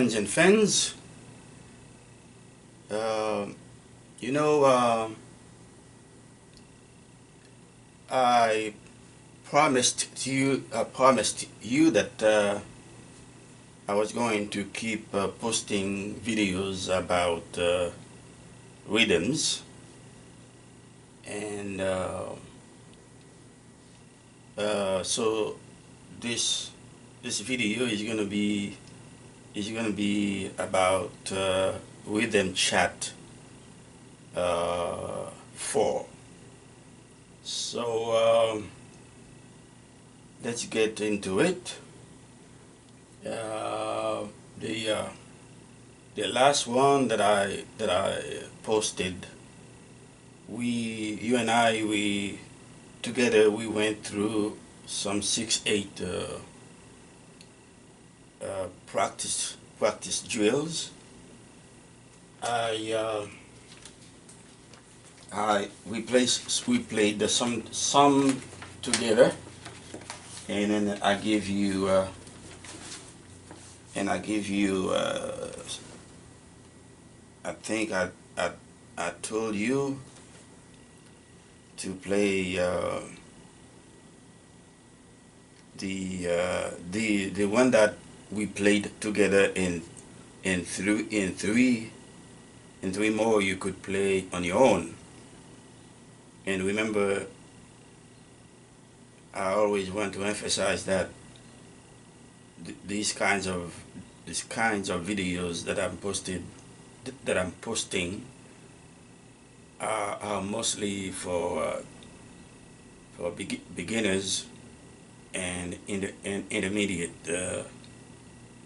friends and fans. Uh, you know, I promised you that I was going to keep posting videos about rhythms, and so this this video is gonna be about rhythm chat 4. So let's get into it. Uh, the uh, the last one that I posted, you and I, we together we went through some 6-8 practice drills. I we played some together, and then I give you I think I told you to play the one that we played together in three more you could play on your own. And remember, I always want to emphasize that these kinds of videos that I'm posting are mostly for beginners and intermediate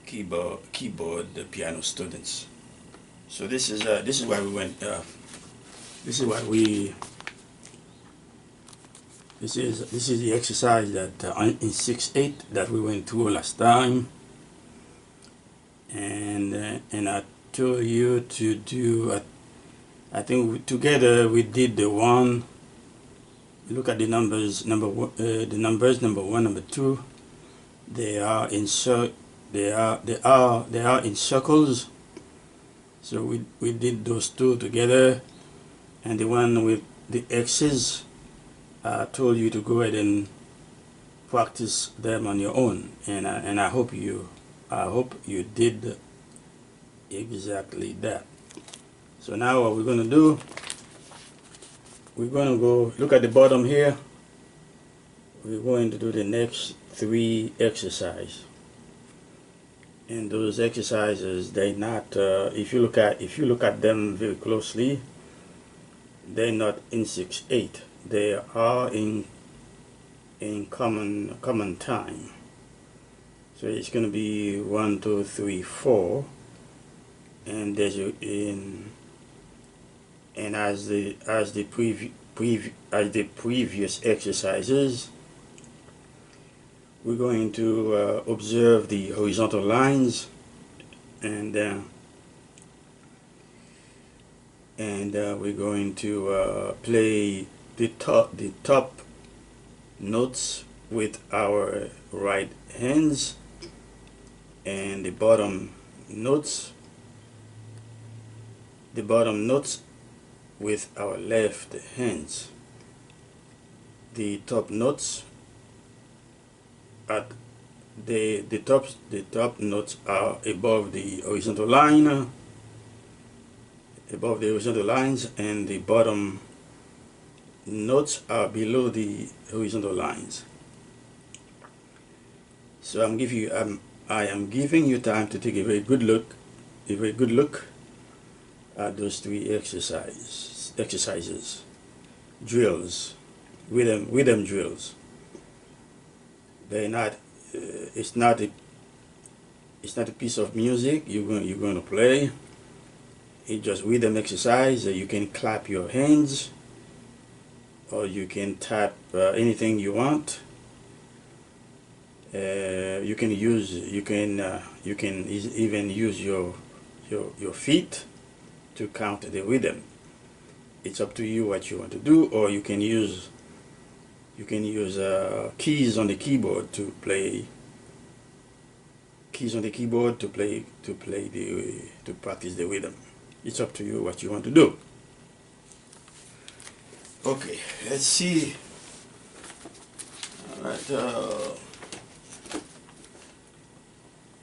keyboard piano students. So this is why we went. This is what we. This is the exercise that in 6-8 that we went through last time, and I told you to do. I think together we did the one. Look at the numbers. The numbers number 1, number 2. They are in circles. So we did those two together, and the one with the X's, I told you to go ahead and practice them on your own, and I hope you did exactly that. So now what we're going to do, we're going to go look at the bottom here. We're going to do the next 3 exercises, and those exercises, they're not if you look at them very closely, they're not in 6-8. They are in common time. So it's going to be 1, 2, 3, 4, and there's and as the previous exercises, we're going to observe the horizontal lines, and we're going to play the top notes with our right hands, and the bottom notes with our left hands. The top notes at the top notes are above the horizontal line, above the horizontal lines, and the bottom notes are below the horizontal lines. So I am giving you time to take a very good look at those 3 exercises, drills, rhythm drills. They're not. It's not a piece of music you're going to play. It's just rhythm exercise. You can clap your hands, or you can tap anything you want. You can even use your feet to count the rhythm. It's up to you what you want to do, or you can use keys on the keyboard to play keys on the keyboard to practice the rhythm. It's up to you what you want to do. Okay, let's see. All right.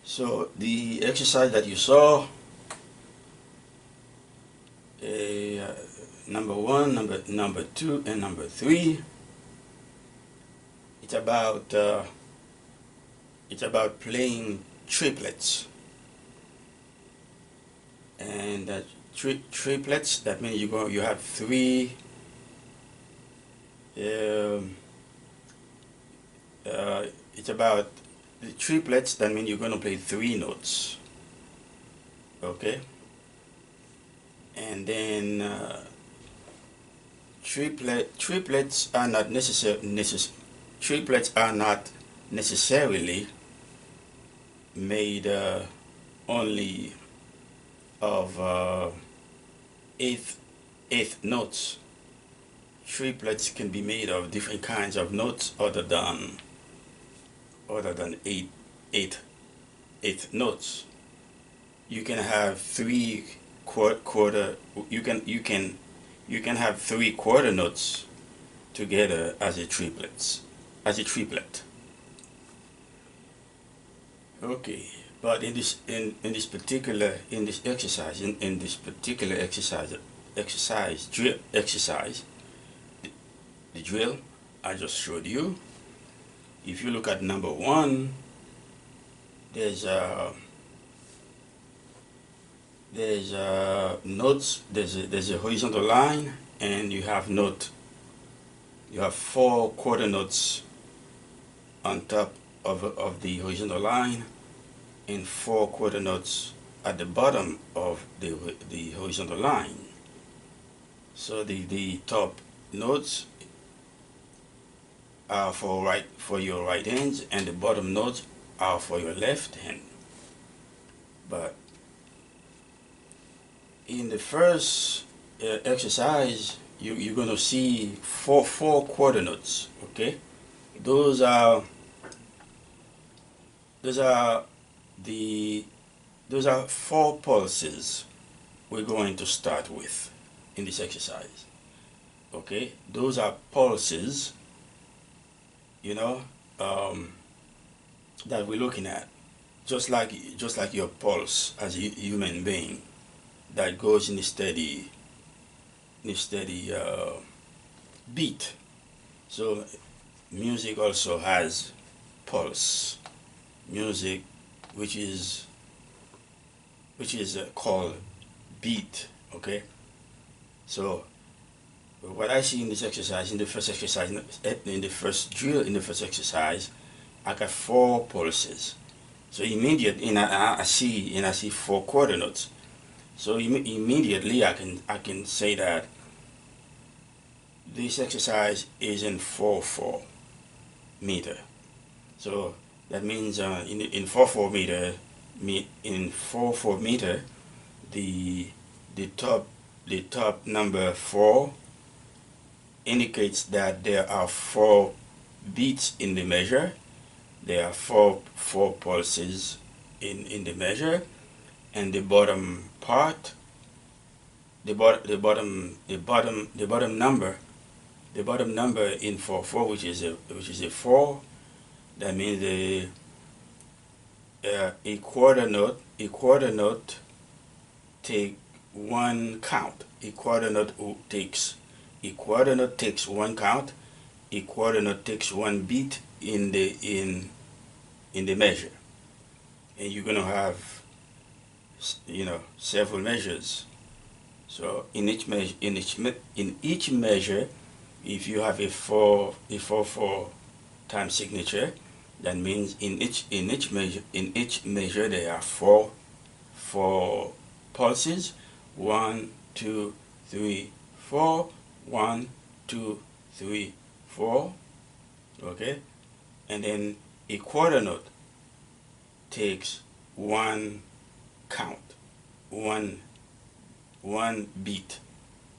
So the exercise that you saw, number 1, number 2, and number 3. It's about playing triplets, and triplets. That means you have three. It's about the triplets. That means you're going to play 3 notes. Okay, and then triplets are not triplets are not necessarily made only of eighth notes. Triplets can be made of different kinds of notes other than eighth notes. You can have quarter. You can have 3 quarter notes together as a triplet. Okay, but in this particular exercise, the drill I just showed you. If you look at number 1, there's notes. There's a horizontal line, and you have 4 quarter notes on top of the horizontal line, and 4 quarter notes at the bottom of the horizontal line. So the top notes are for your right hand, and the bottom notes are for your left hand. But in the first exercise, you're going to see four quarter notes. Okay, those are 4 pulses we're going to start with in this exercise. Okay, those are pulses, that we're looking at, just like your pulse as a human being, that goes in a steady beat. So music also has pulse. Music, which is called beat. Okay, so what I see in this exercise, in the first exercise, in the first drill, in the first exercise, I got 4 pulses. So immediately, and I see 4 quarter notes. So immediately I can say that this exercise is in 4/4 meter. So that means in 4/4 meter, the top number 4 indicates that there are 4 beats in the measure. There are four pulses in the measure, and the bottom part, the bottom number in 4/4, which is a 4. That means a quarter note take 1 count. A quarter note takes 1 count. A quarter note takes 1 beat in the measure, and you're gonna have several measures. So in each measure, if you have a 4/4 time signature, that means in each measure there are 4 pulses. 1, 2, 3, 4. 1, 2, 3, 4. Okay, and then a quarter note takes 1 count, one beat.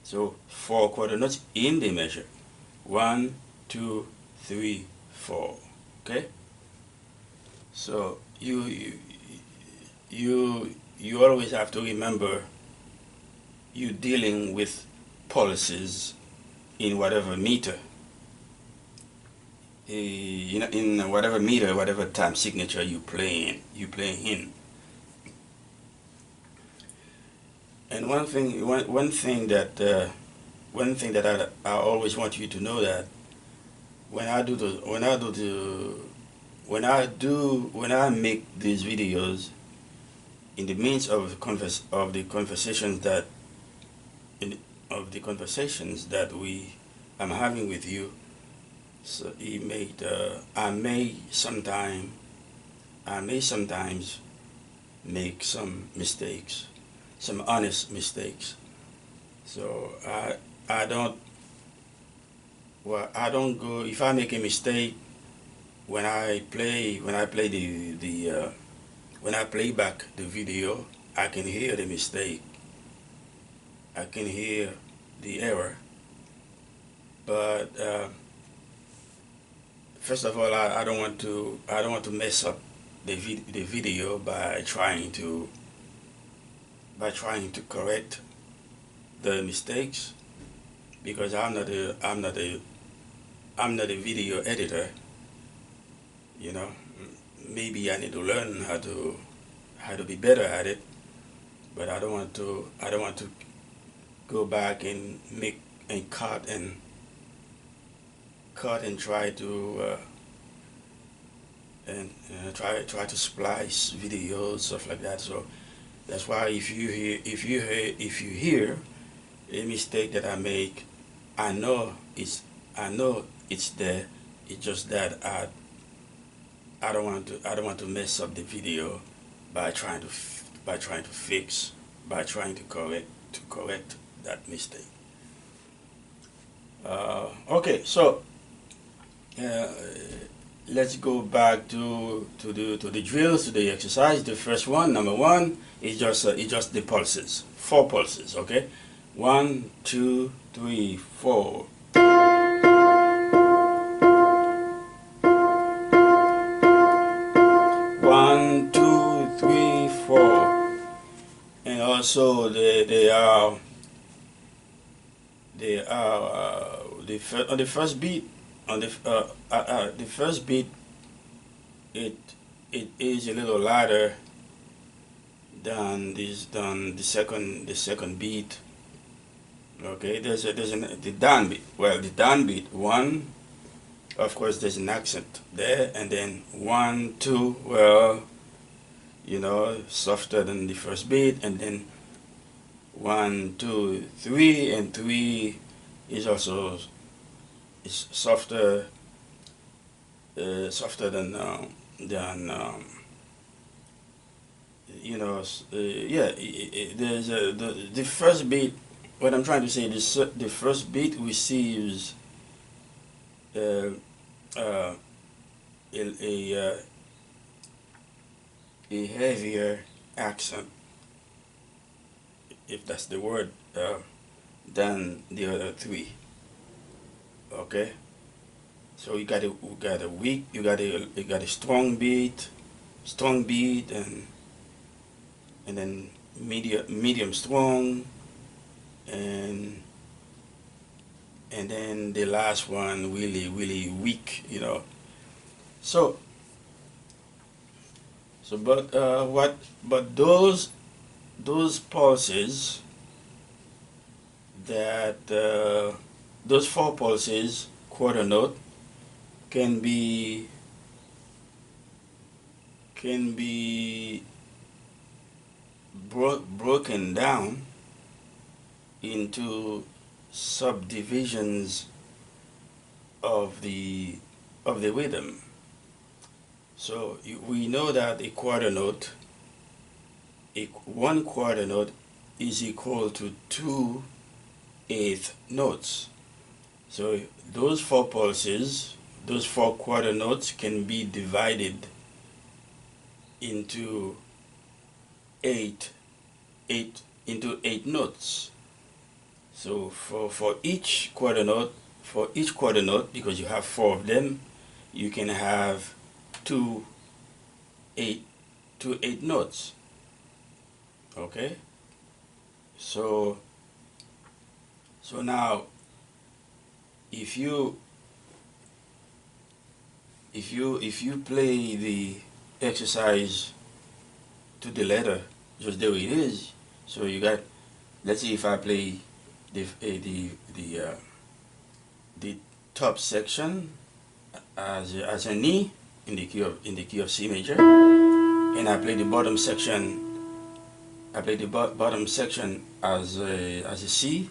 So 4 quarter notes in the measure. 1, 2, 3, 4. Okay. So you you always have to remember you're dealing with pulses in whatever meter, in whatever meter, whatever time signature you playing in. And one thing that I always want you to know that when I make these videos in the midst of the conversations that in of the conversations that I'm having with you, so I may sometimes make some mistakes, some honest mistakes. So I don't I don't go if I make a mistake when I play when I play back the video. I can hear the mistake. I can hear the error. But first of all, I don't want to mess up the video by trying to correct the mistakes, because I'm not a video editor. You know, maybe I need to learn how to be better at it. But I don't want to go back and make and cut and try to try to splice videos, stuff like that. So that's why if you hear a mistake that I make, I know it's there. It's just that I don't want to mess up the video by trying to fix, by trying to correct that mistake. Okay, so uh, let's go back to the drills, to the exercise. The first one, number one, is just the pulses, 4 pulses. Okay, 1, 2, 3, 4. 1, 2, 3, 4. And also on the first beat, the first beat, it it is a little lighter than the second beat. Okay, the downbeat. Well, the downbeat one, of course, there's an accent there, and then 1, 2, well, softer than the first beat, and then 1, 2, 3, and 3 is also is softer than yeah. There's the first beat. What I'm trying to say is the first beat receives uh, uh, a a heavier accent, if that's the word, than the other three. Okay, so you got a strong beat, and then medium strong, and then the last one really weak. So but those pulses that those 4 pulses, quarter note, can be broken down into subdivisions of the rhythm. So we know that one quarter note is equal to 2/8 notes. So those 4 pulses, those 4 quarter notes, can be divided into eight, into 8 notes. So for each quarter note, because you have 4 of them, you can have two eight 8 notes. Okay, so now if you play the exercise to the letter just the way it is, so you got, let's see, if I play the top section as an E in the key of C major, and I play the bottom section. I play the bottom section as a C.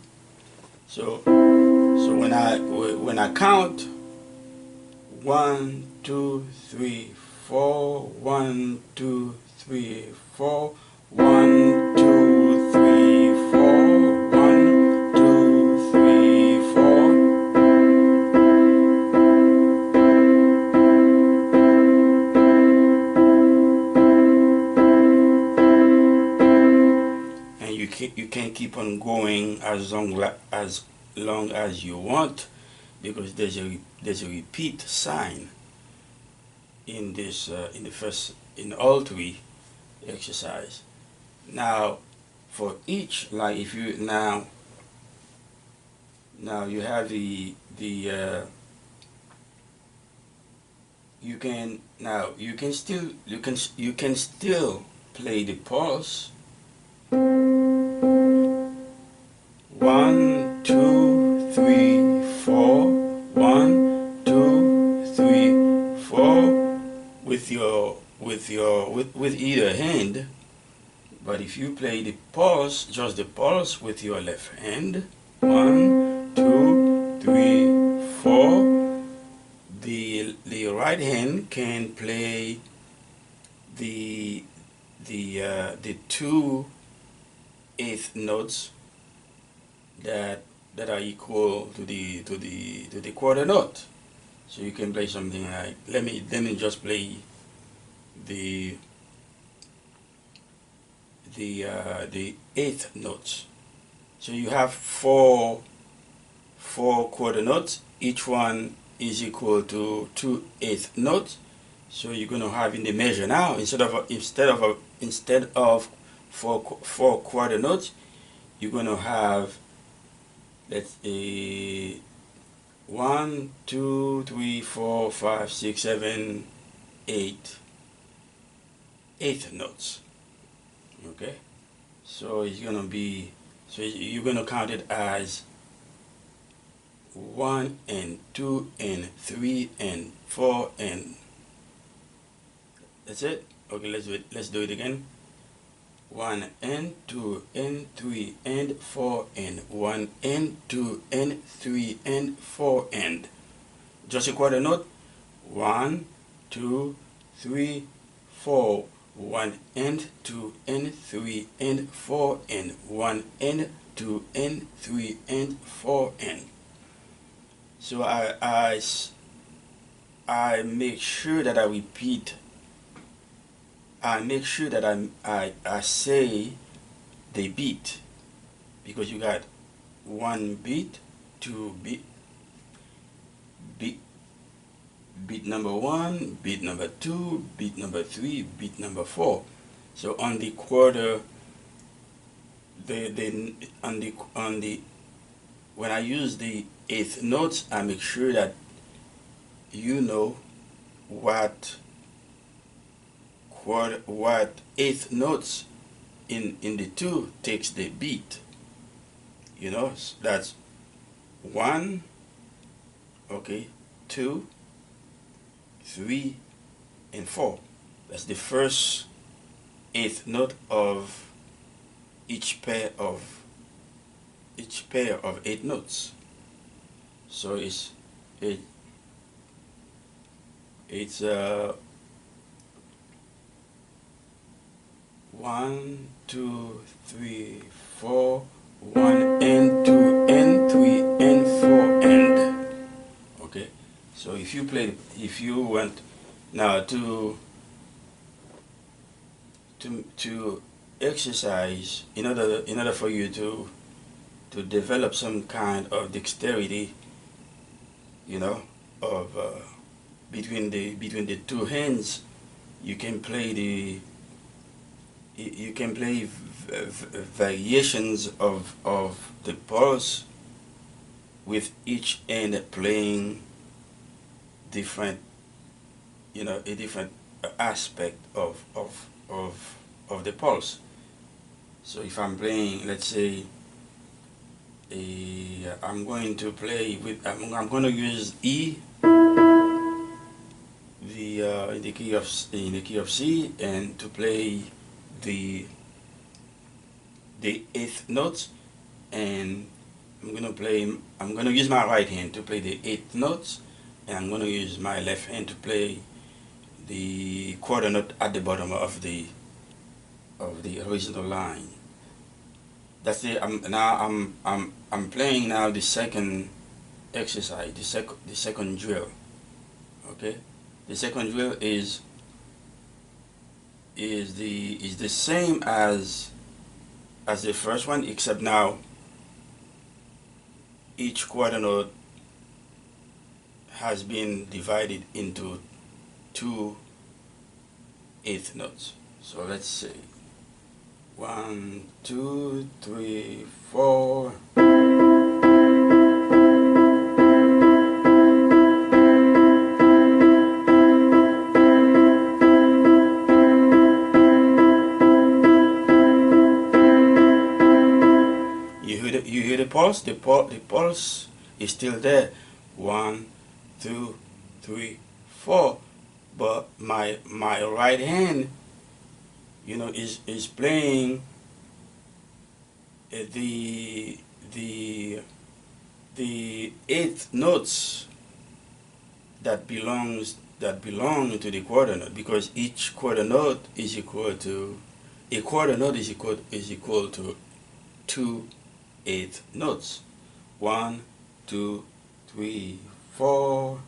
So when I count 1, 2, 3, 4, 1, 2, 3, 4, 1, 2, 3, 4, 1, 2, 3, 4. And you can keep on going as long as you want, because there's a repeat sign in this in all three exercise. Now for each, like if you now you have you can still play the pulse. 1, 2, 3, 4. 1, 2, 3, 4 with either hand. But if you play the pulse, just the pulse with your left hand, 1, 2, 3, 4. The right hand can play the 2/8 notes that are equal to the quarter note. So you can play something like, let me just play the eighth notes. So you have four quarter notes. Each one is equal to 2/8 notes. So you're going to have in the measure now, instead of four quarter notes, you're going to have, let's say, 1, 2, 3, 4, 5, 6, 7, 8 eighth notes. Okay, so it's going to be, so you're going to count it as 1 and 2 and 3 and 4, and that's it. Okay, let's do it again. 1 and 2 and 3 and 4 and 1 and 2 and 3 and 4 and just a quarter note. 1, 2, 3, 4. 1 and 2 and 3 and 4 and 1 and 2 and 3 and 4 and. So I make sure that I repeat. I make sure that I say the beat, because you got 1 beat, 2 beat, beat number 1, beat number 2, beat number 3, beat number 4. So on the quarter, when I use the eighth notes, I make sure that you know what eighth notes in the 2 takes the beat. You know, that's 1, okay, 2, 3, and 4. That's the first eighth note of each pair of 8 notes. So it's 1, 2, 3, 4, 1 and 2 and 3 and 4 and. Okay, so if you want now to exercise, in order for you to develop some kind of dexterity, you know, of between the 2 hands, you can play you can play variations of the pulse, with each end playing different, a different aspect of the pulse. So if I'm playing, let's say, I'm going to play with, I'm going to use E, in the key of C, and to play the eighth notes, and I'm gonna use my right hand to play the eighth notes, and I'm gonna use my left hand to play the quarter note at the bottom of the horizontal line. That's it. I'm playing now the second exercise, the second drill. Okay, the second drill is the same as the first one, except now each quarter note has been divided into two eighth notes. So let's say 1, 2, 3, 4. You hear the pulse? The pulse is still there. 1, 2, 3, 4. But my right hand, is playing the the the eighth notes that belong to the quarter note, because each quarter note is equal to two eighth notes. 1, 2, 3, 4.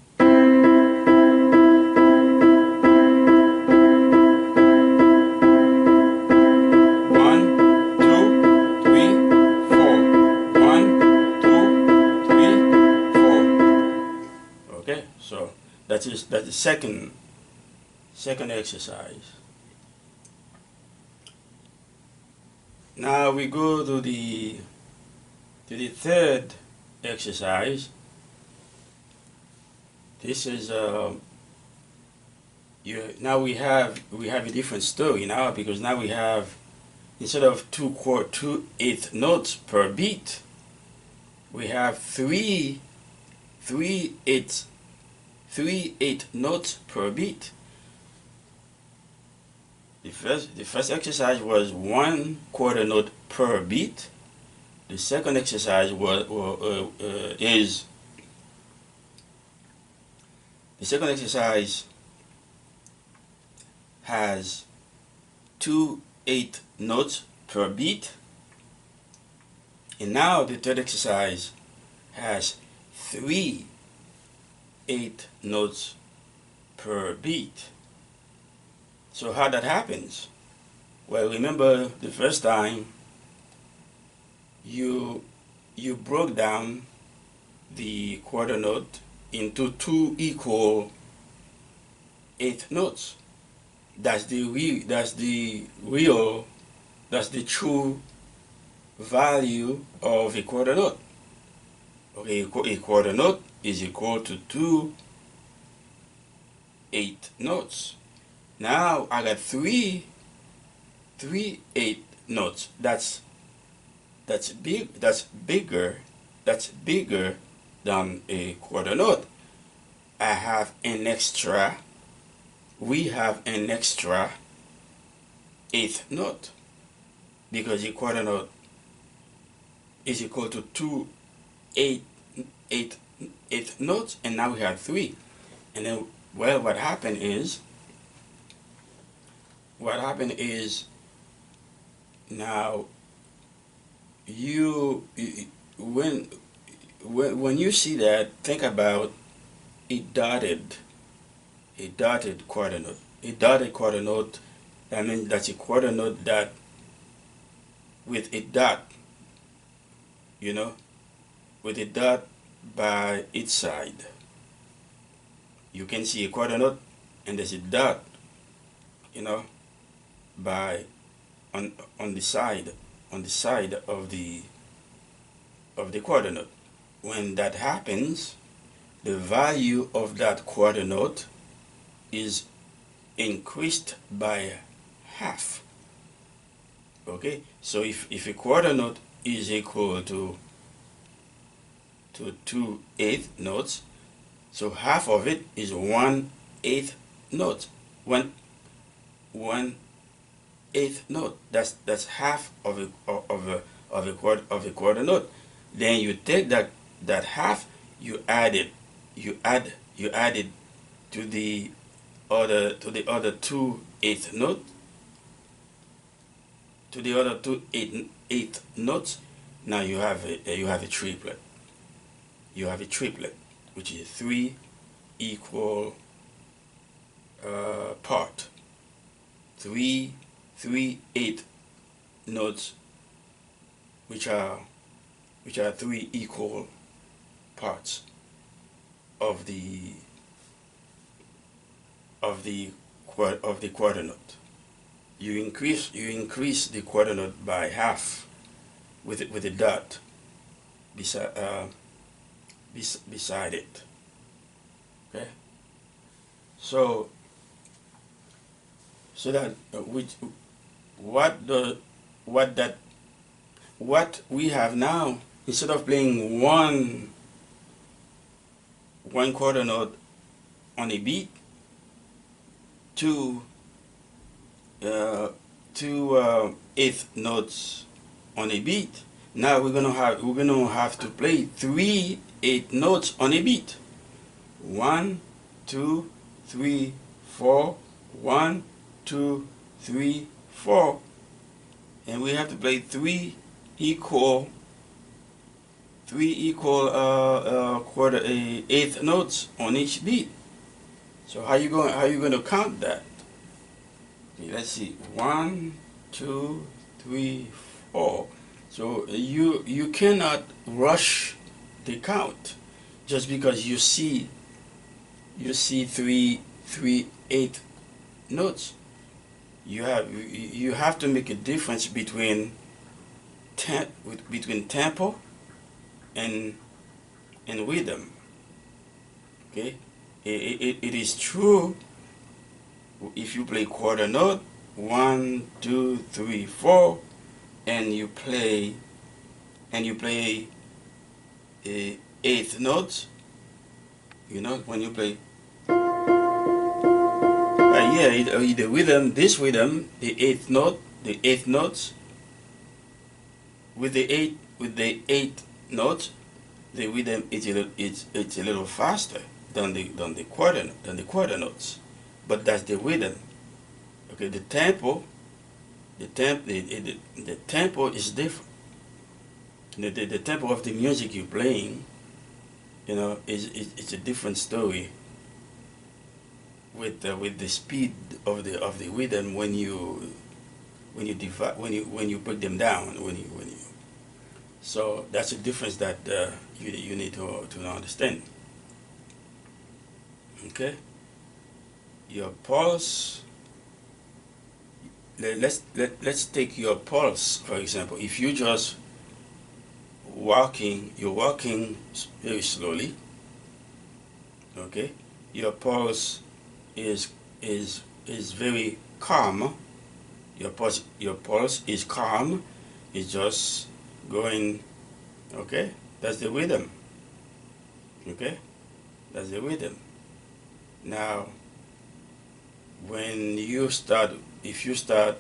So that's the second exercise. Now we go to the third exercise. This is now we have a different story now, because now we have, instead of two eighth notes per beat, we have three eighth notes per beat. The first exercise was one quarter note per beat. The second exercise is the second exercise has two eighth notes per beat, and now the third exercise has three eighth notes per beat. So how that happens? Well, remember the first time you broke down the quarter note into two equal eighth notes. That's the true value of a quarter note. Okay, a quarter note is equal to two eighth notes. Now I got three eighth notes. That's bigger than a quarter note. We have an extra eighth note, because a quarter note is equal to two eighth notes, and now we have three. And then, well, what happened is now when you see that, think about a dotted quarter note. A dotted quarter note, that means that's a quarter note that with a dot, with a dot by each side. You can see a quarter note and there's a dot, by on on the side of the quarter note. When that happens, the value of that quarter note is increased by half. Okay, so if a quarter note is equal to 2/8 notes, so half of it is 1/8 note. One eighth note. That's half of a quarter note. Then you take that half, you add it, you add it to the other 2/8 note, to the other eighth notes. Now you have a triplet. You have a triplet, which is three equal part. Three eighth notes, which are three equal parts of the quarter note. You increase the quarter note by half with a dot beside it. Okay, so that which what we have now, instead of playing one quarter note on a beat, two eighth notes on a beat. Now we're gonna have to play 3/8 notes on a beat. 1, 2, 3, 4. 1, 2, 3, 4, and we have to play three equal quarter eighth notes on each beat. So how you going to count that? Okay, let's see. 1, 2, 3, 4. So you cannot rush the count just because you see 3/8 notes. You have to make a difference between tempo and rhythm. Okay, it is true. If you play quarter note 1, 2, 3, 4, and you play eighth notes, when you play, the rhythm, this rhythm, the eighth notes with the eighth notes, the rhythm it's a little faster than the quarter notes, but that's the rhythm. Okay, the tempo is different. The tempo of the music you're playing, it's a different story with the speed of the rhythm when you break them down, so that's a difference that you need to understand. Okay, your pulse. Let's take your pulse, for example. If you just you're walking very slowly. Okay, your pulse is very calm. Your pulse is calm. It's just going. Okay, that's the rhythm. Okay, that's the rhythm. Now, when you start, if you start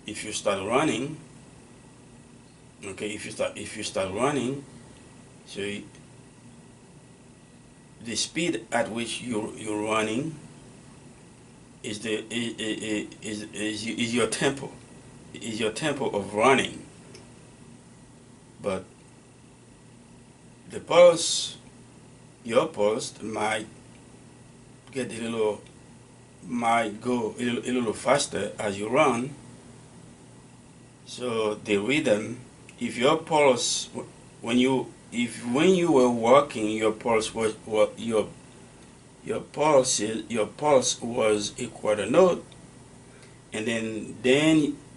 running, okay, if you start running, so the speed at which you're running is your tempo, is your tempo of running. But the pulse, your pulse might go a little faster as you run. So the rhythm, if your pulse, when you were walking, your pulse was your pulse was a quarter note, and then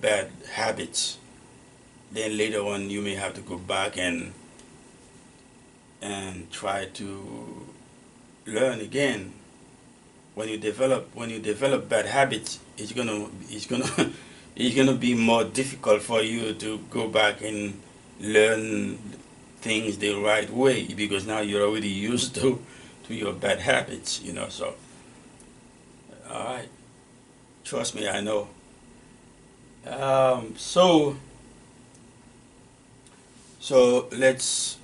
bad habits, then later on you may have to go back and try to learn again. When you develop bad habits, it's gonna it's gonna be more difficult for you to go back and learn things the right way, because now you're already used to your bad habits, so all right, trust me, I know. So let's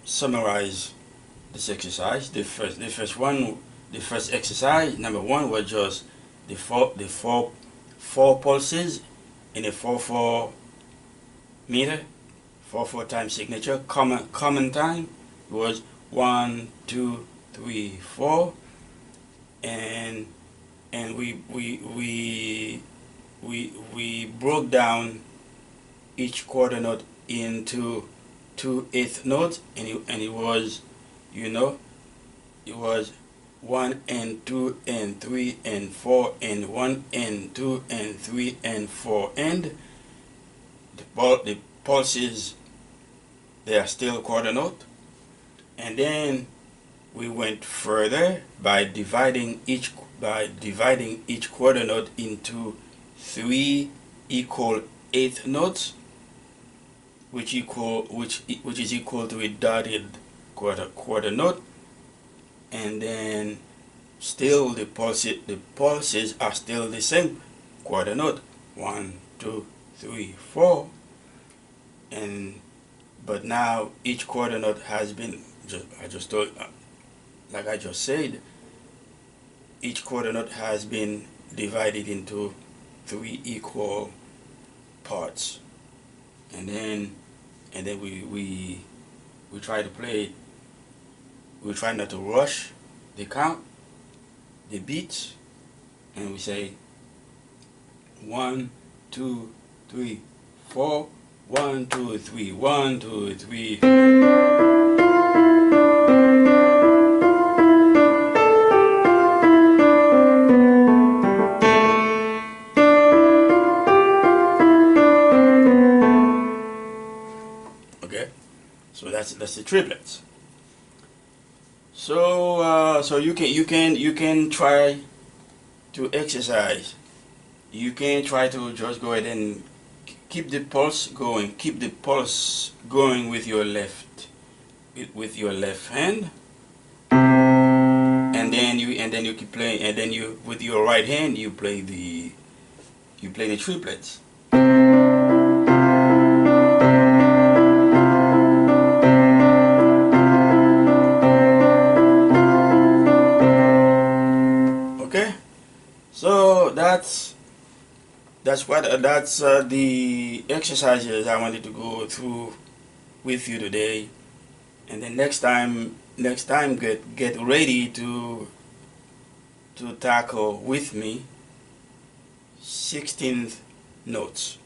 summarize this exercise. The first exercise, number one, was just the four pulses in a 4/4 meter, 4/4 time signature. Common time was 1, 2, 3, 4, and we broke down each quarter note into 2/8 notes, and it was, you know it was 1 and 2 and 3 and 4 and 1 and 2 and 3 and 4, and the pulses, they are still quarter note. And then we went further by dividing each quarter note into 3 equal eighth notes, which is equal to a dotted quarter note. And then still the pulses are still the same quarter note, 1, 2, 3, 4. And but now each quarter note has been, like I just said, each quarter note has been divided into 3 equal parts. And then we try to play it. We try not to rush the count, the beats, and we say 1, 2, 3, 4, 1, 2, 3, 1, 2, 3. Okay, so that's the triplets. So you can try to exercise. You can try to just go ahead and keep the pulse going. Keep the pulse going with your left hand, and then you keep playing, and then you with your right hand you play the triplets. Okay, so that's the exercises I wanted to go through with you today. And then next time, get ready to tackle with me 16th notes.